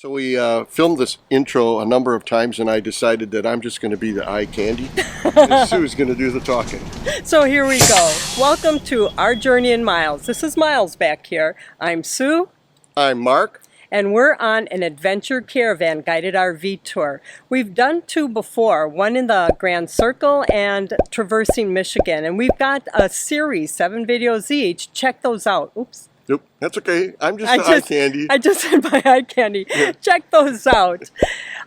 So we filmed this intro a number of times, and I decided that I'm just going to be the eye candy, and Sue's going to do the talking. So here we go. Welcome to Our Journey in Myles. This is Myles back here. I'm Sue. I'm Mark. And we're on an adventure caravan guided RV tour. We've done two before, one in the Grand Circle and traversing Michigan. And we've got a series, 7 videos each. Check those out. Oops. Nope, that's okay. I'm just eye candy. I just said my eye candy. Yeah. Check those out.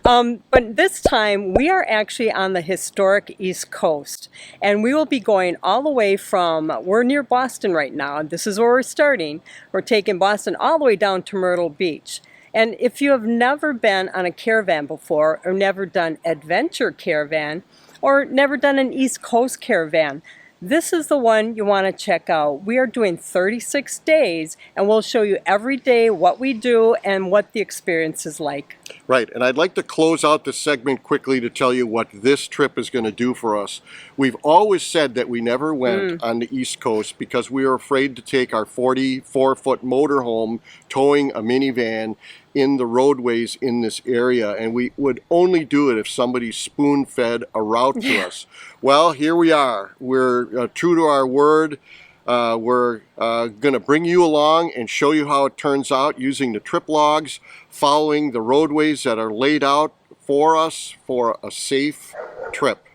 But this time we are actually on the historic East Coast. And we will be going all the way from, we're near Boston right now. This is where we're starting. We're taking Boston all the way down to Myrtle Beach. And if you have never been on a caravan before, or never done adventure caravan, or never done an East Coast caravan, this is the one you want to check out. We are doing 36 days, and we'll show you every day what we do and what the experience is like. Right, and I'd like to close out this segment quickly to tell you what this trip is going to do for us. We've always said that we never went on the East Coast because we were afraid to take our 44-foot motorhome towing a minivan in the roadways in this area, and we would only do it if somebody spoon-fed a route to us. Well, here we are. We're true to our word. We're going to bring you along and show you how it turns out using the trip logs, following the roadways that are laid out for us for a safe trip.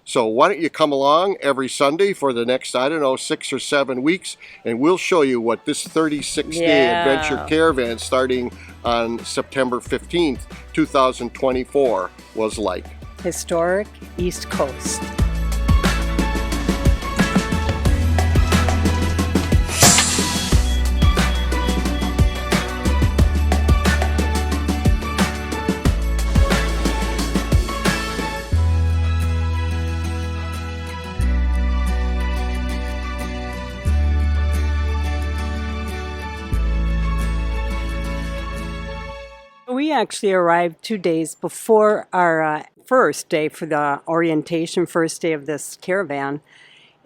So why don't you come along every Sunday for the next, 6 or 7 weeks, and we'll show you what this 36-day adventure caravan starting on September 15th, 2024 was like. Historic East Coast. We actually arrived 2 days before our first day for the orientation, first day of this caravan.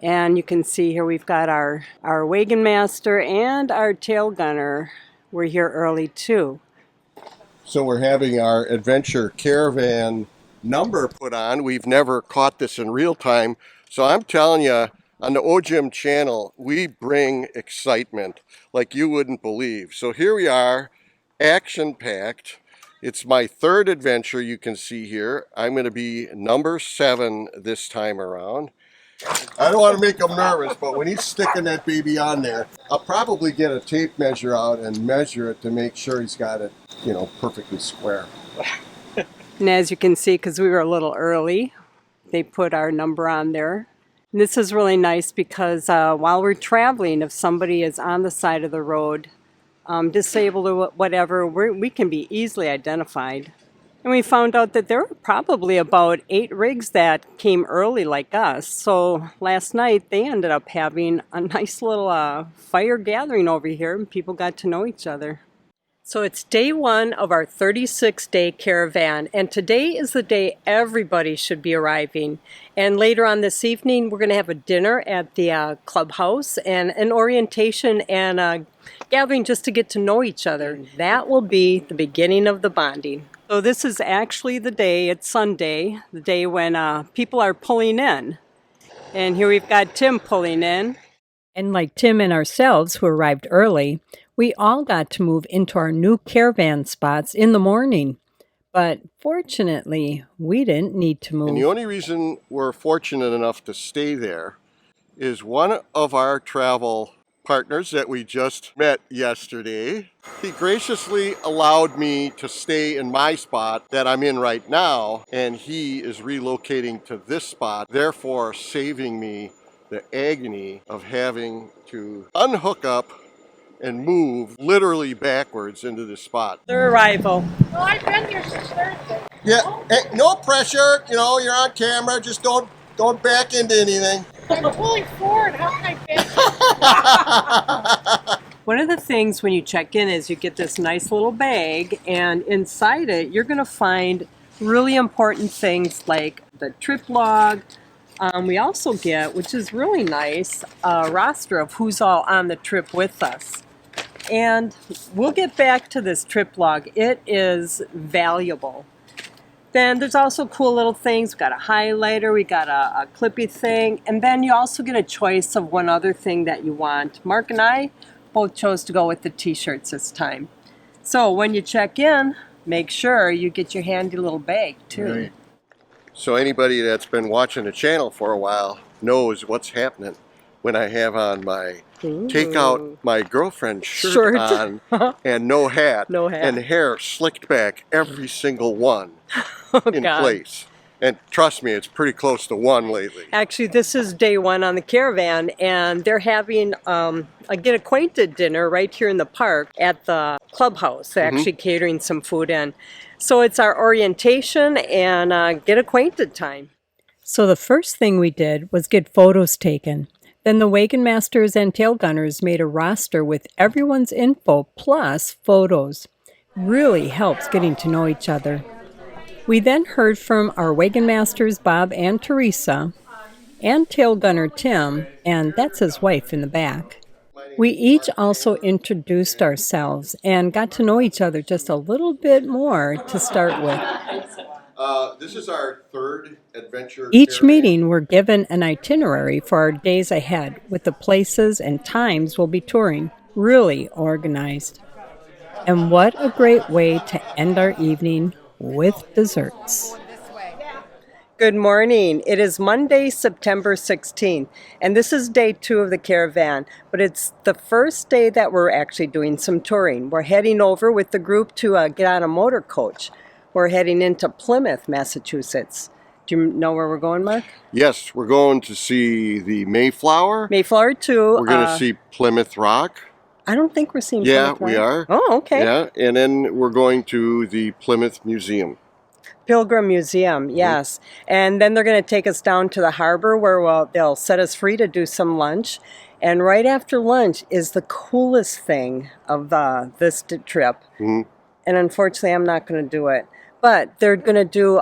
And you can see here we've got our wagon master and our tailgunner. We're here early too. So we're having our adventure caravan number put on. We've never caught this in real time. So I'm telling you, on the OGM channel, we bring excitement like you wouldn't believe. So here we are, action-packed. It's my third adventure, you can see here. I'm going to be number 7 this time around. I don't want to make him nervous, but when he's sticking that baby on there, I'll probably get a tape measure out and measure it to make sure he's got it, perfectly square. And as you can see, because we were a little early, they put our number on there. And this is really nice because while we're traveling, if somebody is on the side of the road, disabled or whatever, we can be easily identified. And we found out that there were probably about 8 rigs that came early like us. So last night they ended up having a nice little fire gathering over here, and people got to know each other. So it's day 1 of our 36-day caravan, and today is the day everybody should be arriving. And later on this evening, we're going to have a dinner at the clubhouse and an orientation and a gathering just to get to know each other. That will be the beginning of the bonding. So this is actually the day, it's Sunday, the day when people are pulling in. And here we've got Tim pulling in. And like Tim and ourselves, who arrived early, we all got to move into our new caravan spots in the morning. But fortunately, we didn't need to move. And the only reason we're fortunate enough to stay there is one of our travel partners that we just met yesterday. He graciously allowed me to stay in my spot that I'm in right now, and he is relocating to this spot, therefore saving me the agony of having to unhook up and move literally backwards into this spot. Their arrival. No, I've been here since Thursday. Yeah, hey, no pressure. You're on camera. Just don't back into anything. I'm pulling forward. How can I back? One of the things when you check in is you get this nice little bag, and inside it you're going to find really important things like the trip log. We also get, which is really nice, a roster of who's all on the trip with us. And we'll get back to this trip log. It is valuable. Then there's also cool little things. We got a highlighter, we got a clippy thing, and then you also get a choice of one other thing that you want. Mark and I both chose to go with the t-shirts this time. So when you check in, make sure you get your handy little bag too. Right. So anybody that's been watching the channel for a while knows what's happening when I have on my take out my girlfriend's shirt on and no hat, and hair slicked back, every single one in place. And trust me, it's pretty close to one lately. Actually, this is day one on the Caravan, and they're having a Get Acquainted dinner right here in the park at the clubhouse. They're actually catering some food in. So it's our orientation and Get Acquainted time. So the first thing we did was get photos taken. Then the wagon masters and tailgunners made a roster with everyone's info plus photos. Really helps getting to know each other. We then heard from our wagon masters, Bob and Teresa, and tailgunner Tim, and that's his wife in the back. We each also introduced ourselves and got to know each other just a little bit more to start with. This is our third adventure. Each meeting we're given an itinerary for our days ahead with the places and times we'll be touring. Really organized. And what a great way to end our evening with desserts. Good morning. It is Monday, September 16th, and this is day 2 of the Caravan, but it's the first day that we're actually doing some touring. We're heading over with the group to get on a Motorcoach. We're heading into Plymouth, Massachusetts. Do you know where we're going, Mark? Yes, we're going to see the Mayflower. Mayflower 2. We're going to see Plymouth Rock. I don't think we're seeing Plymouth Rock. We are. Oh, okay. Yeah, and then we're going to the Plymouth Museum. Pilgrim Museum, yes. And then they're going to take us down to the harbor where they'll set us free to do some lunch. And right after lunch is the coolest thing of this trip. And unfortunately, I'm not going to do it. But they're going to do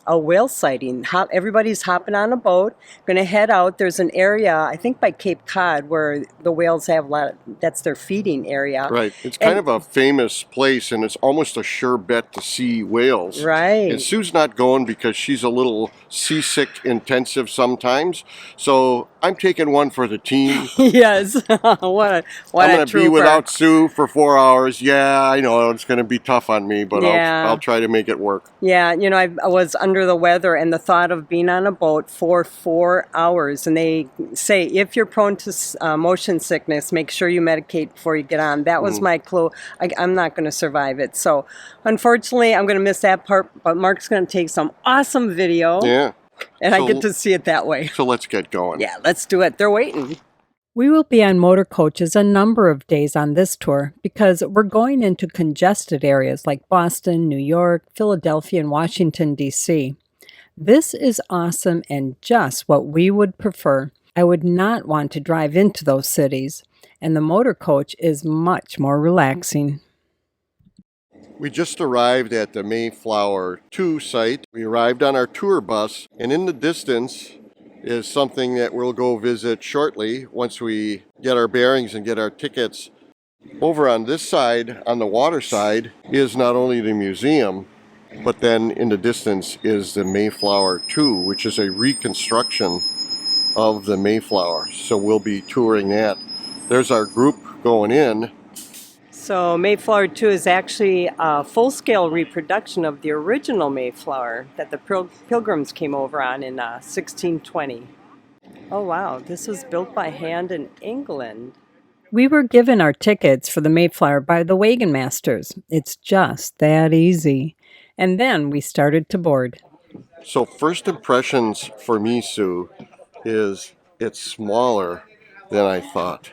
a whale sighting. Everybody's hopping on a boat, going to head out. There's an area, I think by Cape Cod, where the whales have that's their feeding area. Right. It's kind of a famous place, and it's almost a sure bet to see whales. Right. And Sue's not going because she's a little seasick intensive sometimes. So I'm taking one for the team. Yes. what I'm a going to be without Sue for 4 hours. Yeah, I know it's going to be tough on me, but I'll try to make it work. Yeah, you know, I was under the weather, and the thought of being on a boat for 4 hours, and they say if you're prone to motion sickness, make sure you medicate before you get on. That was my clue. I'm not going to survive it. So unfortunately, I'm going to miss that part, but Mark's going to take some awesome video. Yeah. And I get to see it that way. So let's get going. Yeah, let's do it. They're waiting. We will be on Motorcoaches a number of days on this tour because we're going into congested areas like Boston, New York, Philadelphia, and Washington, D.C. This is awesome and just what we would prefer. I would not want to drive into those cities, and the Motorcoach is much more relaxing. We just arrived at the Mayflower 2 site. We arrived on our tour bus, and in the distance is something that we'll go visit shortly once we get our bearings and get our tickets. Over on this side, on the water side, is not only the museum, but then in the distance is the Mayflower 2, which is a reconstruction of the Mayflower. So we'll be touring that. There's our group going in. So Mayflower 2 is actually a full-scale reproduction of the original Mayflower that the Pilgrims came over on in 1620. Oh wow, this was built by hand in England. We were given our tickets for the Mayflower by the wagon masters. It's just that easy. And then we started to board. So first impressions for me, Sue, is it's smaller than I thought.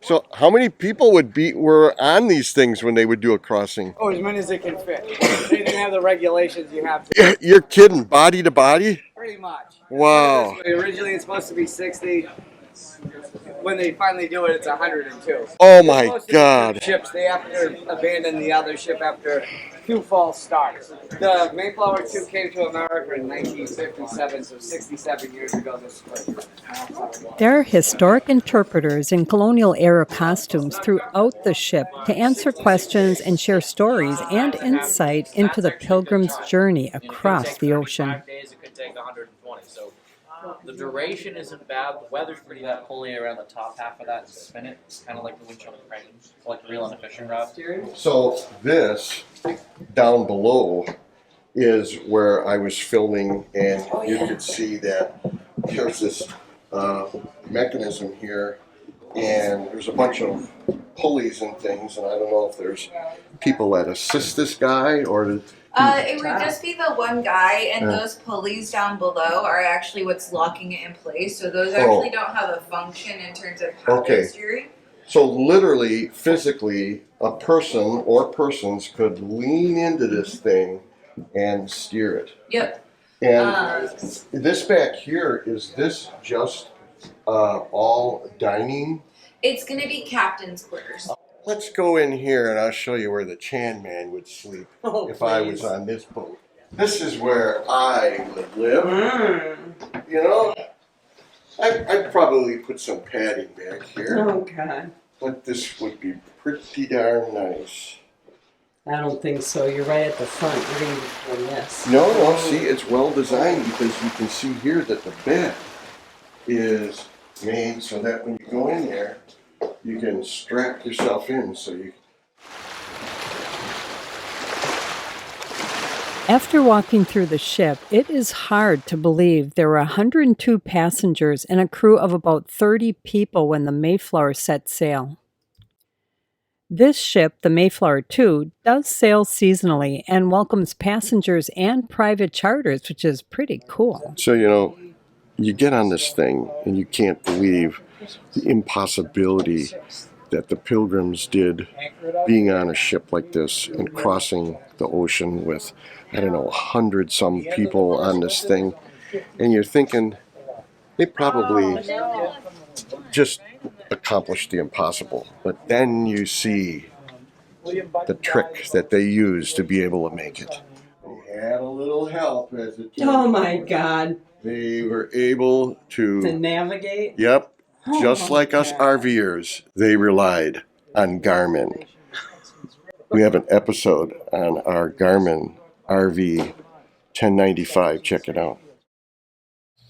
So how many people were on these things when they would do a crossing? Oh, as many as they can fit. They didn't have the regulations you have to. You're kidding, body to body? Pretty much. Wow. Originally it's supposed to be 60. when they finally do it, it's 102. Oh my Most of the God. ships, they have to abandon the other ship after 2 false starts. The Mayflower 2 came to America in 1957, so 67 years ago this spring. There are historic interpreters in colonial-era costumes throughout the ship to answer questions and share stories and insight into the Pilgrim's journey across the ocean. It could take 120. So the duration isn't bad. The weather's pretty bad. Pulley around the top half of that and spin it. It's kind of like the windshield crane, like a reel on a fishing rod. So this down below is where I was filming, and you could see that there's this mechanism here, and there's a bunch of pulleys and things, and I don't know if there's people that assist this guy or. It would just be the one guy, and those pulleys down below are actually what's locking it in place. So those actually don't have a function in terms of how they're steering. So literally, physically, a person or persons could lean into this thing and steer it. Yep. And this back here, is this just all dining? It's going to be captain's quarters. Let's go in here and I'll show you where the Chan man would sleep if I was on this boat. This is where I would live. You know, I'd probably put some padding back here. Oh, God. But this would be pretty darn nice. I don't think so. You're right at the front. You're going to be doing this. No, see, it's well designed because you can see here that the bed is made so that when you go in there, you can strap yourself in so you. After walking through the ship, it is hard to believe there were 102 passengers and a crew of about 30 people when the Mayflower set sail. This ship, the Mayflower 2, does sail seasonally and welcomes passengers and private charters, which is pretty cool. So, you know, you get on this thing and you can't believe the impossibility that the Pilgrims did being on a ship like this and crossing the ocean with, I don't know, 100 some people on this thing. And you're thinking, they probably just accomplished the impossible. But then you see the trick that they used to be able to make it. They had a little help as it turned. Oh my God. They were able to navigate? Yep. Just like us RVers, they relied on Garmin. We have an episode on our Garmin RV 1095. Check it out.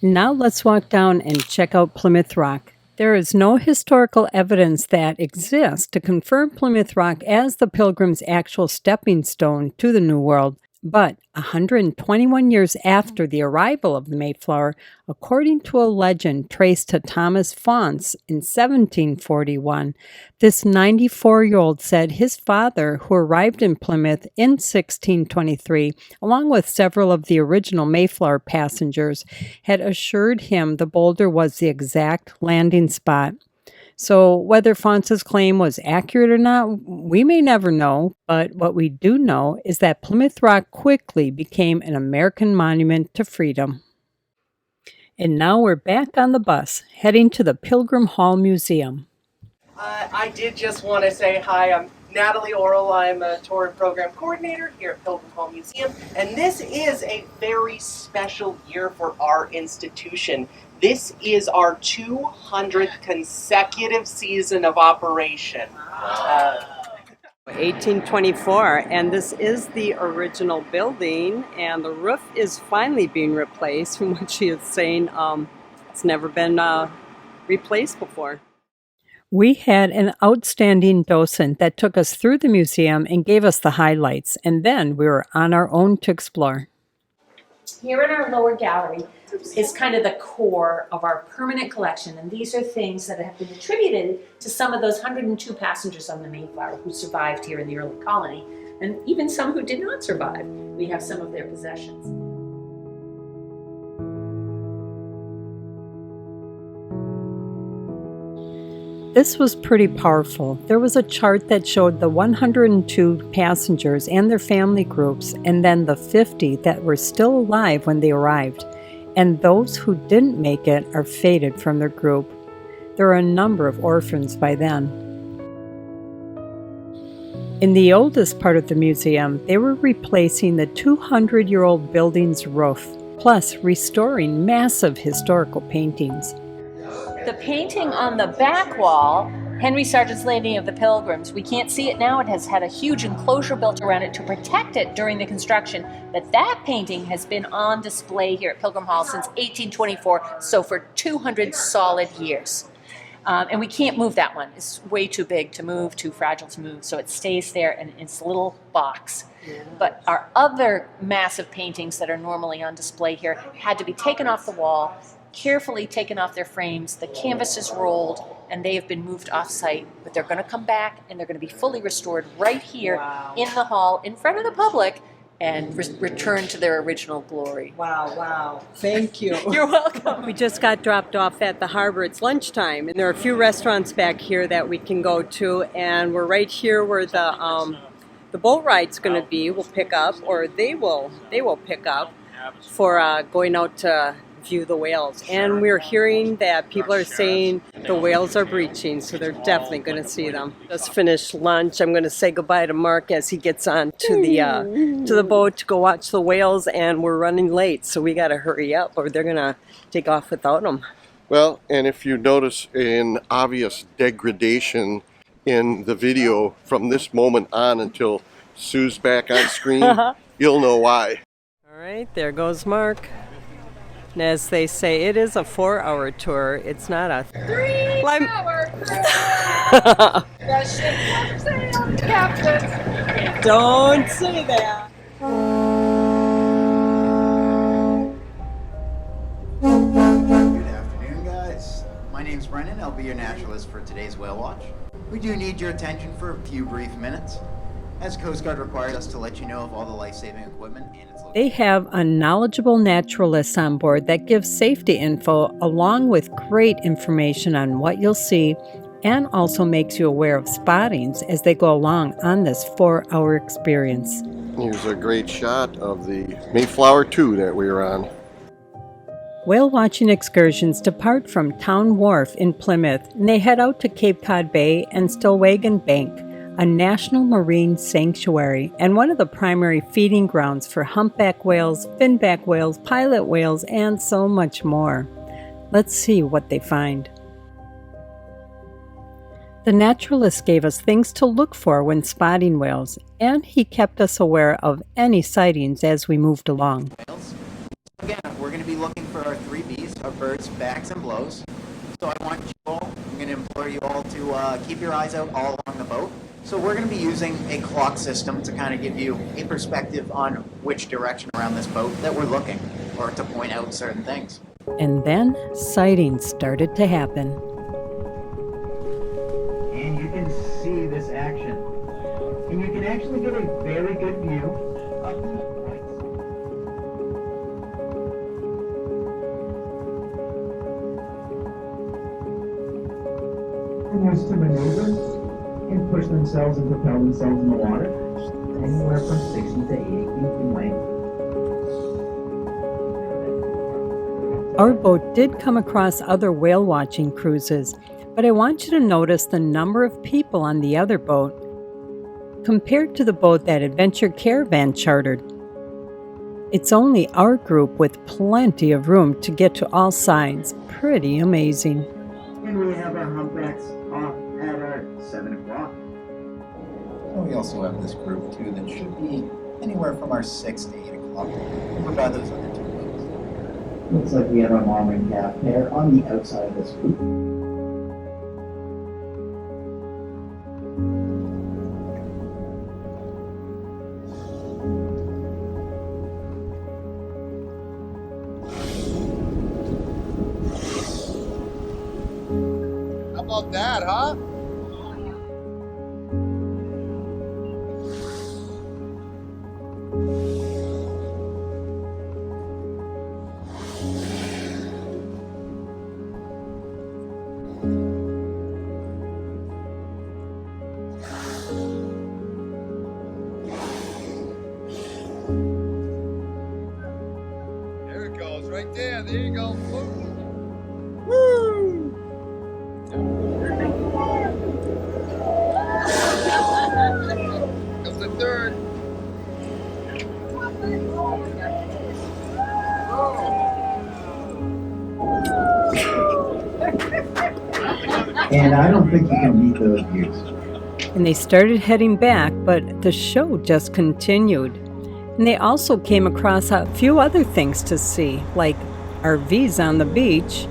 Now let's walk down and check out Plymouth Rock. There is no historical evidence that exists to confirm Plymouth Rock as the Pilgrims' actual stepping stone to the New World, but 121 years after the arrival of the Mayflower, according to a legend traced to Thomas Faunce in 1741, this 94-year-old said his father, who arrived in Plymouth in 1623, along with several of the original Mayflower passengers, had assured him the boulder was the exact landing spot. So whether Faunce's claim was accurate or not, we may never know, but what we do know is that Plymouth Rock quickly became an American monument to freedom. And now we're back on the bus, heading to the Pilgrim Hall Museum. I did just want to say hi. I'm Natalie Orrell. I'm a tour and program coordinator here at Pilgrim Hall Museum, and this is a very special year for our institution. This is our 200th consecutive season of operation. 1824, and this is the original building, and the roof is finally being replaced from what she is saying. It's never been replaced before. We had an outstanding docent that took us through the museum and gave us the highlights, and then we were on our own to explore. Here in our lower gallery is kind of the core of our permanent collection, and these are things that have been attributed to some of those 102 passengers on the Mayflower who survived here in the early colony, and even some who did not survive. We have some of their possessions. This was pretty powerful. There was a chart that showed the 102 passengers and their family groups, and then the 50 that were still alive when they arrived. And those who didn't make it are faded from their group. There are a number of orphans by then. In the oldest part of the museum, they were replacing the 200-year-old building's roof, plus restoring massive historical paintings. The painting on the back wall, Henry Sargent's Landing of the Pilgrims, we can't see it now. It has had a huge enclosure built around it to protect it during the construction. But that painting has been on display here at Pilgrim Hall since 1824, so for 200 solid years. And we can't move that one. It's way too big to move, too fragile to move, so it stays there in its little box. Yeah. But our other massive paintings that are normally on display here had to be taken off the wall, carefully taken off their frames, the canvas is rolled, and they have been moved off-site. But they're going to come back, and they're going to be fully restored right here in the hall, in front of the public, and return to their original glory. Wow. Thank you. You're welcome. We just got dropped off at the harbor. It's lunchtime, and there are a few restaurants back here that we can go to, and we're right here where the boat ride's going to be. We'll pick up, or they will pick up for going out to view the whales. And we're hearing that people are saying the whales are breaching, so they're definitely going to see them. Just finished lunch. I'm going to say goodbye to Mark as he gets on to the boat to go watch the whales, and we're running late, so we got to hurry up or they're going to take off without them. Well, and if you notice an obvious degradation in the video from this moment on until Sue's back on screen, you'll know why. All right, there goes Mark. And as they say, it is a 4-hour tour. It's not a 3 hours. The ship sails, Captain. Don't say that. Good afternoon, guys. My name's Brendan. I'll be your naturalist for today's whale watch. We do need your attention for a few brief minutes, as Coast Guard required us to let you know of all the life-saving equipment and its location. They have a knowledgeable naturalist on board that gives safety info along with great information on what you'll see, and also makes you aware of spottings as they go along on this 4-hour experience. Here's a great shot of the Mayflower 2 that we were on. Whale watching excursions depart from Town Wharf in Plymouth, and they head out to Cape Cod Bay and Stillwagon Bank, a national marine sanctuary and one of the primary feeding grounds for humpback whales, finback whales, pilot whales, and so much more. Let's see what they find. The naturalist gave us things to look for when spotting whales, and he kept us aware of any sightings as we moved along. Again, we're going to be looking for our 3 Bs, our birds, backs, and blows. So I want you all, I'm going to implore you all to keep your eyes out all along the boat. So we're going to be using a clock system to kind of give you a perspective on which direction around this boat that we're looking, or to point out certain things. And then sightings started to happen. And you can see this action. And you can actually get a very good view of the lights. And used to maneuver and push themselves and propel themselves in the water, anywhere from 60 to 80 feet in length. Our boat did come across other whale watching cruises, but I want you to notice the number of people on the other boat compared to the boat that Adventure Caravan chartered. It's only our group with plenty of room to get to all sides. Pretty amazing. And we have our humpbacks off at our 7 o'clock. And we also have this group too that should be anywhere from our 6 to 8 o'clock over by those other 2 boats. Looks like we have our mom and calf pair on the outside of this group. How about that, huh? There it goes, right there. There you go. Woo! And I don't think you can beat those views. And they started heading back, but the show just continued. And they also came across a few other things to see, like RVs on the beach,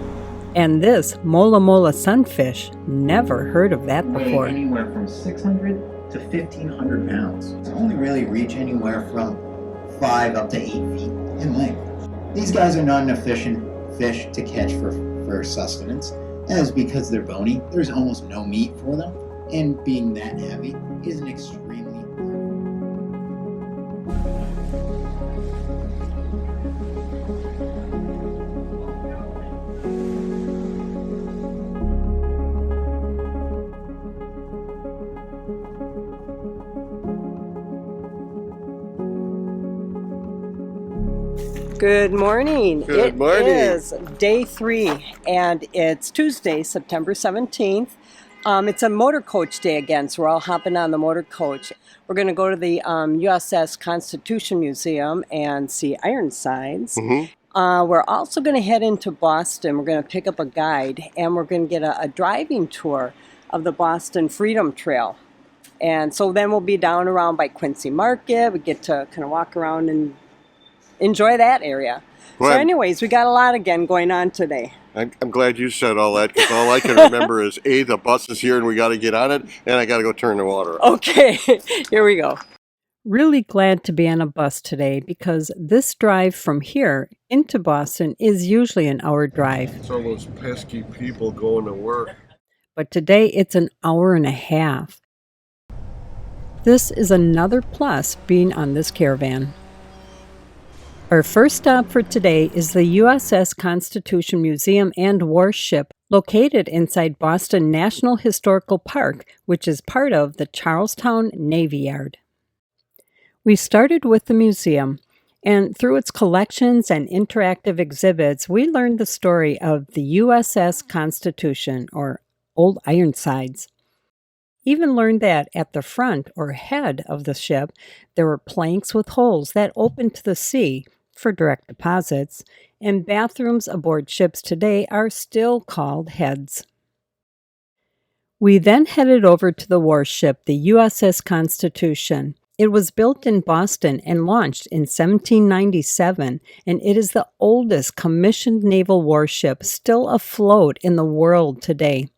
and this mola mola sunfish. Never heard of that before. Weigh anywhere from 600 to 1,500 pounds. They only really reach anywhere from 5 up to 8 feet in length. These guys are not an efficient fish to catch for sustenance, as because they're bony, there's almost no meat for them, and being that heavy is an extremely Good morning. Good morning. It is day 3, and it's Tuesday, September 17th. It's a Motorcoach day again, so we're all hopping on the Motorcoach. We're going to go to the USS Constitution Museum and see Ironsides. We're also going to head into Boston. We're going to pick up a guide, and we're going to get a driving tour of the Boston Freedom Trail. And so then we'll be down around by Quincy Market. We get to kind of walk around and enjoy that area. Well, so anyways, we got a lot again going on today. I'm glad you said all that, because all I can remember is, A, the bus is here and we got to get on it, and I got to go turn the water on. Okay, here we go. Really glad to be on a bus today, because this drive from here into Boston is usually an hour drive. It's all those pesky people going to work. But today it's an hour and a half. This is another plus being on this caravan. Our first stop for today is the USS Constitution Museum and Warship, located inside Boston National Historical Park, which is part of the Charlestown Navy Yard. We started with the museum, and through its collections and interactive exhibits, we learned the story of the USS Constitution, or Old Ironsides. Even learned that at the front or head of the ship, there were planks with holes that opened to the sea for direct deposits, and bathrooms aboard ships today are still called heads. We then headed over to the warship, the USS Constitution. It was built in Boston and launched in 1797, and it is the oldest commissioned naval warship still afloat in the world today.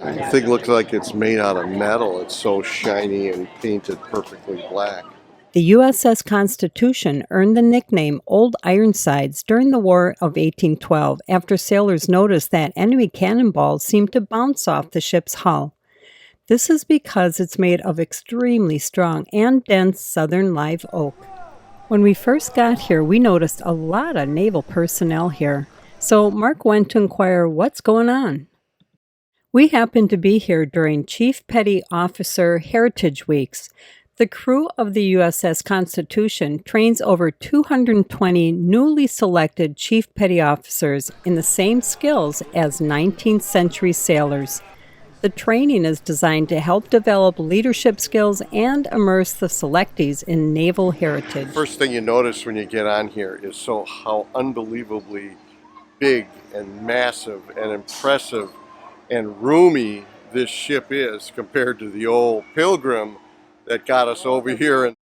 The thing looks like it's made out of metal. It's so shiny and painted perfectly black. The USS Constitution earned the nickname Old Ironsides during the War of 1812 after sailors noticed that enemy cannonballs seemed to bounce off the ship's hull. This is because it's made of extremely strong and dense southern live oak. When we first got here, we noticed a lot of naval personnel here, so Mark went to inquire what's going on. We happened to be here during Chief Petty Officer Heritage Weeks. The crew of the USS Constitution trains over 220 newly selected Chief Petty Officers in the same skills as 19th century sailors. The training is designed to help develop leadership skills and immerse the selectees in naval heritage. First thing you notice when you get on here is how unbelievably big and massive and impressive and roomy this ship is compared to the old Pilgrim that got us over here.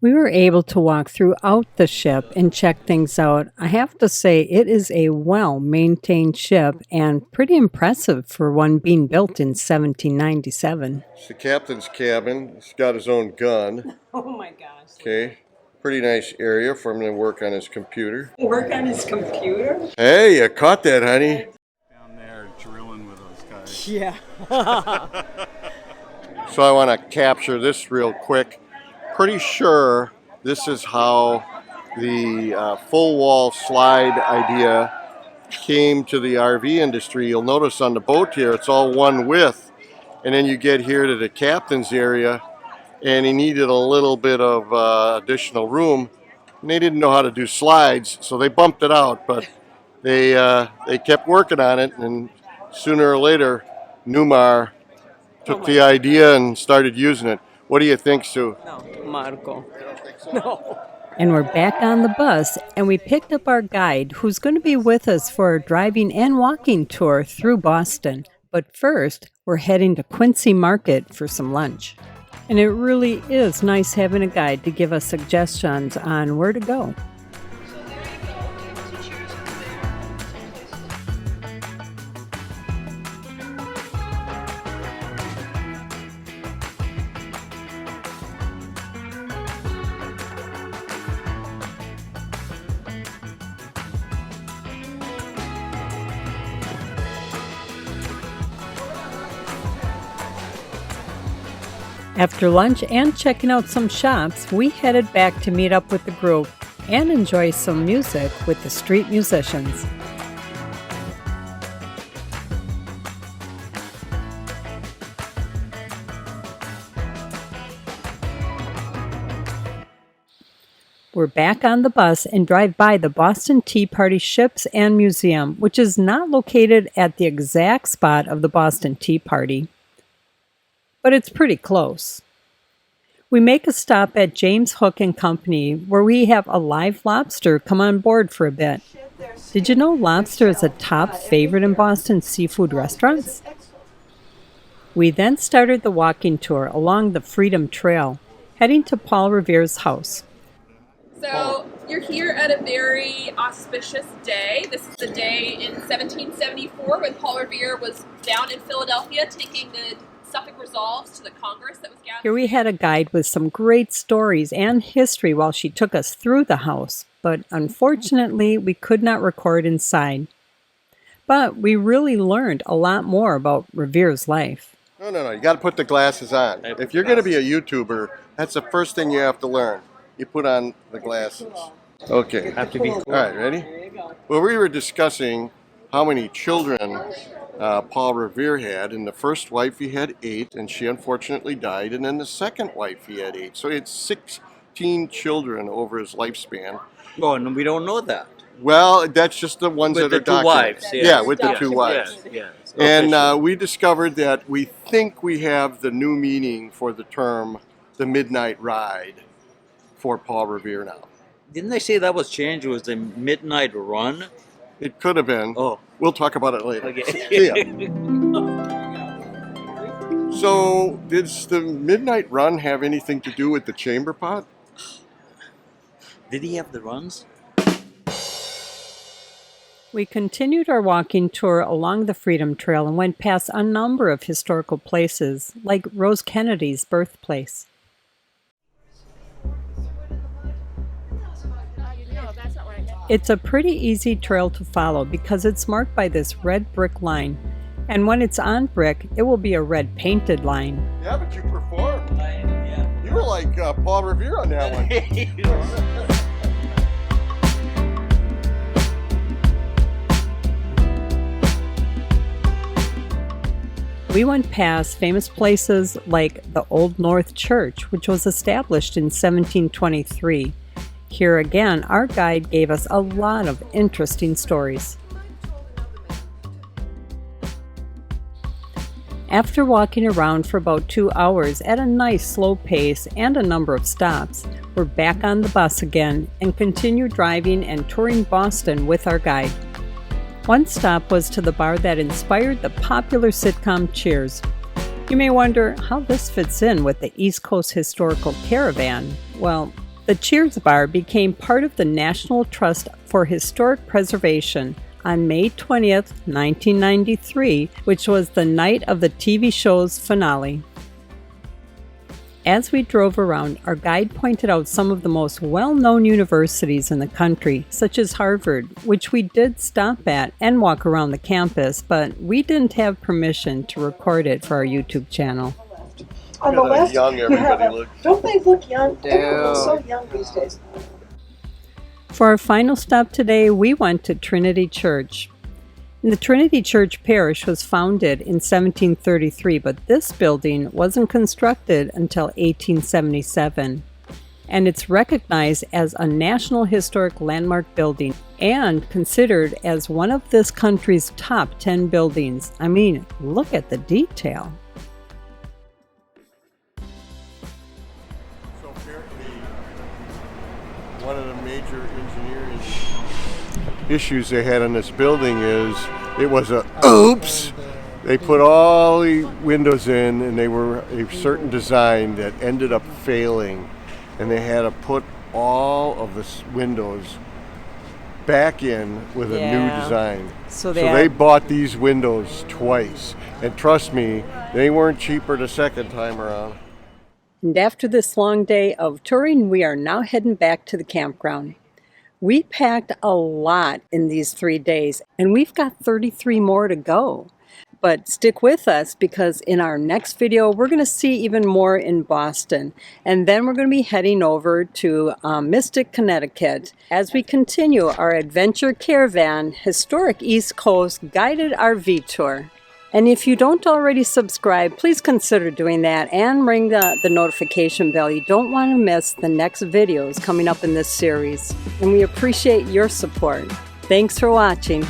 We were able to walk throughout the ship and check things out. I have to say it is a well-maintained ship and pretty impressive for one being built in 1797. It's the captain's cabin. He's got his own gun. Oh my gosh. Okay. Pretty nice area for him to work on his computer. Work on his computer? Hey, you caught that, honey. Down there drilling with those guys. Yeah. So I want to capture this real quick. Pretty sure this is how the full wall slide idea came to the RV industry. You'll notice on the boat here, it's all one width. And then you get here to the captain's area, and he needed a little bit of additional room. And they didn't know how to do slides, so they bumped it out. But they kept working on it, and sooner or later, Newmar took the idea and started using it. What do you think, Sue? No, Marco. No. And we're back on the bus, and we picked up our guide, who's going to be with us for a driving and walking tour through Boston. But first, we're heading to Quincy Market for some lunch. And it really is nice having a guide to give us suggestions on where to go. After lunch and checking out some shops, we headed back to meet up with the group and enjoy some music with the street musicians. We're back on the bus and drive by the Boston Tea Party Ships and Museum, which is not located at the exact spot of the Boston Tea Party, but it's pretty close. We make a stop at James Hook and Company, where we have a live lobster come on board for a bit. Did you know lobster is a top favorite in Boston seafood restaurants? We then started the walking tour along the Freedom Trail, heading to Paul Revere's house. So you're here at a very auspicious day. This is the day in 1774 when Paul Revere was down in Philadelphia taking the Suffolk Resolves to the Congress that was gathered. Here we had a guide with some great stories and history while she took us through the house, but unfortunately we could not record inside. But we really learned a lot more about Revere's life. No, you got to put the glasses on. If you're going to be a YouTuber, that's the first thing you have to learn. You put on the glasses. Okay. Have to be cool. All right, ready? Well, we were discussing how many children Paul Revere had, and the first wife he had 8, and she unfortunately died, and then the second wife he had 8. So he had 16 children over his lifespan. Oh, and we don't know that. Well, that's just the ones With that the are two documented. wives, yes. Yeah, with the Yes, two wives. yes. And we discovered that we think we have the new meaning for the term the midnight ride for Paul Revere now. Didn't they say that was changed? It was the midnight run? It could have been. Oh. We'll talk about it later. Okay. Yeah. So, does the midnight run have anything to do with the chamber pot? Did he have the runs? We continued our walking tour along the Freedom Trail and went past a number of historical places, like Rose Kennedy's birthplace. It's a pretty easy trail to follow because it's marked by this red brick line. And when it's on brick, it will be a red painted line. Yeah, but you performed. Yeah. You were like Paul Revere on that one. We went past famous places like the Old North Church, which was established in 1723. Here again, our guide gave us a lot of interesting stories. After walking around for about 2 hours at a nice slow pace and a number of stops, we're back on the bus again and continue driving and touring Boston with our guide. One stop was to the bar that inspired the popular sitcom Cheers. You may wonder how this fits in with the East Coast Historical Caravan. Well, the Cheers Bar became part of the National Trust for Historic Preservation on May 20th, 1993, which was the night of the TV show's finale. As we drove around, our guide pointed out some of the most well-known universities in the country, such as Harvard, which we did stop at and walk around the campus, but we didn't have permission to record it for our YouTube channel. On the left, young everybody looks. Don't they look young? Everyone looks so young these days. For our final stop today, we went to Trinity Church. The Trinity Church Parish was founded in 1733, but this building wasn't constructed until 1877. And it's recognized as a National Historic Landmark building and considered as one of this country's top 10 buildings. I mean, look at the detail. So apparently, one of the major engineering issues they had on this building is it was a oops. They put all the windows in, and they were a certain design that ended up failing, and they had to put all of the windows back in with a new design. So they bought these windows twice, and trust me, they weren't cheaper the second time around. And after this long day of touring, we are now heading back to the campground. We packed a lot in these 3 days, and we've got 33 more to go. But stick with us, because in our next video, we're going to see even more in Boston. And then we're going to be heading over to Mystic, Connecticut, as we continue our Adventure Caravan Historic East Coast Guided RV Tour. And if you don't already subscribe, please consider doing that and ring the notification bell. You don't want to miss the next videos coming up in this series. And we appreciate your support. Thanks for watching.